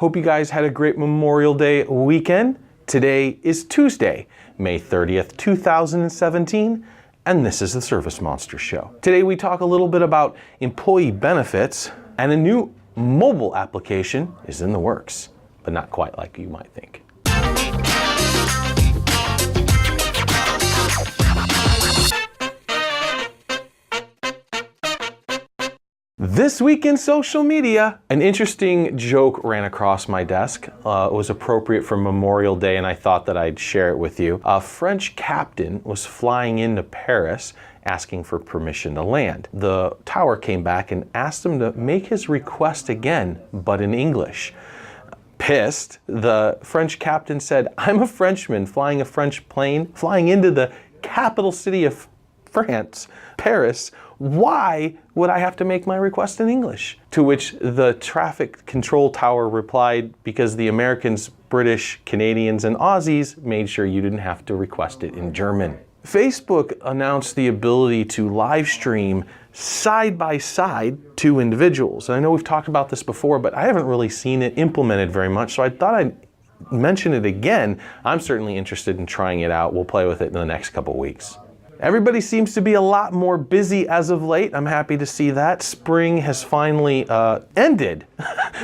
Hope you guys had a great Memorial Day weekend. Today is Tuesday, May 30th, 2017, and this is the ServiceMonster Show. Today we talk a little bit about employee benefits, and a new mobile application is in the works, but not quite like you might think. This week in social media, an interesting joke ran across my desk. It was appropriate for Memorial Day, and I thought that I'd share it with you. A French captain was flying into Paris asking for permission to land. The tower came back and asked him to make his request again, but in English. Pissed, the French captain said, "I'm a Frenchman flying a French plane, flying into the capital city of France, Paris. Why would I have to make my request in English?" To which the traffic control tower replied, because the Americans, British, Canadians, and Aussies made sure you didn't have to request it in German. Facebook announced the ability to live stream side by side two individuals. And I know we've talked about this before, but I haven't really seen it implemented very much, so I thought I'd mention it again. I'm certainly interested in trying it out. We'll play with it in the next couple weeks. Everybody seems to be a lot more busy as of late. I'm happy to see that. Spring has finally ended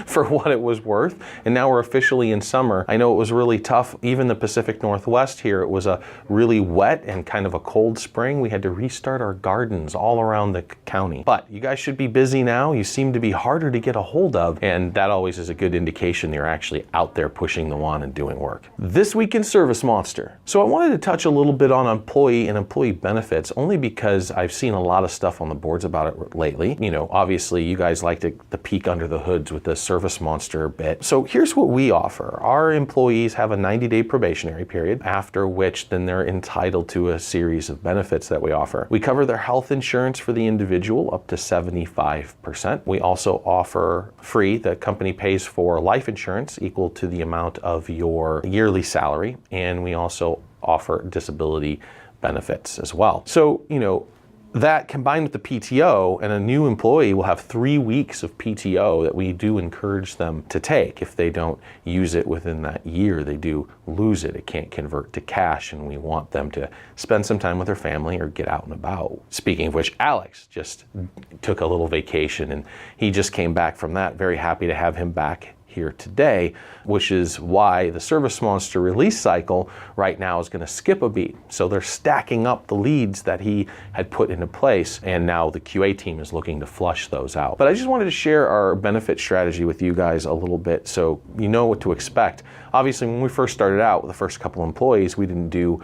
for what it was worth, and now we're officially in summer. I know it was really tough. Even the Pacific Northwest here, it was a really wet and kind of a cold spring. We had to restart our gardens all around the county. But you guys should be busy now. You seem to be harder to get a hold of, and that always is a good indication you're actually out there pushing the wand and doing work. This week in ServiceMonster. So I wanted to touch a little bit on employee and employee benefits, only because I've seen a lot of stuff on the boards about it lately. You know, obviously you guys like to peek under the hoods with the ServiceMonster bit. So here's what we offer. Our employees have a 90-day probationary period, after which then they're entitled to a series of benefits that we offer. We cover their health insurance for the individual up to 75%. We also offer free, the company pays for life insurance equal to the amount of your yearly salary, and we also offer disability benefits as well. So, you know, that combined with the PTO, and a new employee will have 3 weeks of PTO that we do encourage them to take. If they don't use it within that year, they do lose it. It can't convert to cash, and we want them to spend some time with their family or get out and about. Speaking of which, Alex just took a little vacation, and he just came back from that. Very happy to have him back here today, which is why the ServiceMonster release cycle right now is going to skip a beat. So they're stacking up the leads that he had put into place, and now the QA team is looking to flush those out. But I just wanted to share our benefit strategy with you guys a little bit so you know what to expect. Obviously, when we first started out with the first couple employees, we didn't do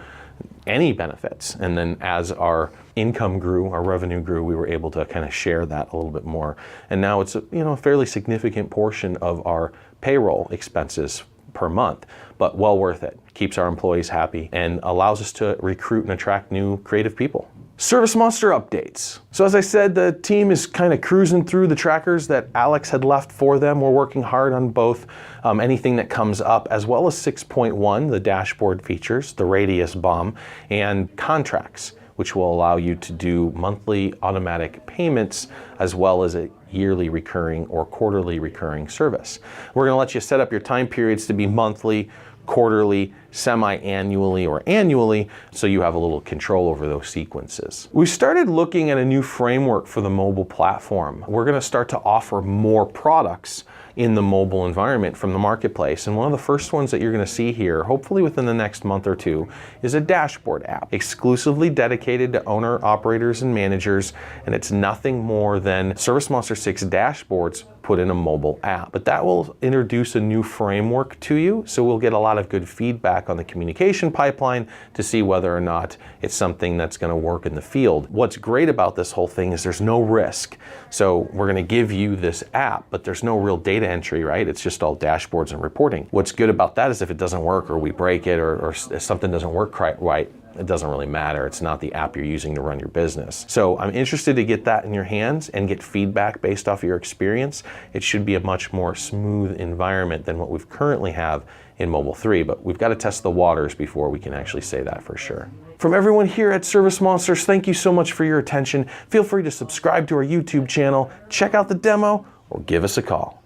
any benefits, and then as our income grew, our revenue grew, we were able to kind of share that a little bit more. And now it's a fairly significant portion of our payroll expenses per month, but well worth it. Keeps our employees happy and allows us to recruit and attract new creative people. ServiceMonster updates. So as I said, the team is kind of cruising through the trackers that Alex had left for them. We're working hard on both anything that comes up, as well as 6.1, the dashboard features, the radius bomb, and contracts, which will allow you to do monthly automatic payments as well as a yearly recurring or quarterly recurring service. We're going to let you set up your time periods to be monthly, quarterly, semi-annually, or annually, so you have a little control over those sequences. We started looking at a new framework for the mobile platform. We're going to start to offer more products in the mobile environment from the marketplace. And one of the first ones that you're going to see here, hopefully within the next month or two, is a dashboard app exclusively dedicated to owner, operators, and managers. And it's nothing more than ServiceMonster 6 dashboards put in a mobile app. But that will introduce a new framework to you, so we'll get a lot of good feedback on the communication pipeline to see whether or not it's something that's going to work in the field. What's great about this whole thing is there's no risk. So we're going to give you this app, but there's no real data entry, right? It's just all dashboards and reporting. What's good about that is if it doesn't work, or we break it, or if something doesn't work right, it doesn't really matter. It's not the app you're using to run your business. So I'm interested to get that in your hands and get feedback based off of your experience. It should be a much more smooth environment than what we've currently have in Mobile 3, but we've got to test the waters before we can actually say that for sure. From everyone here at ServiceMonsters, thank you so much for your attention. Feel free to subscribe to our YouTube channel, check out the demo, or give us a call.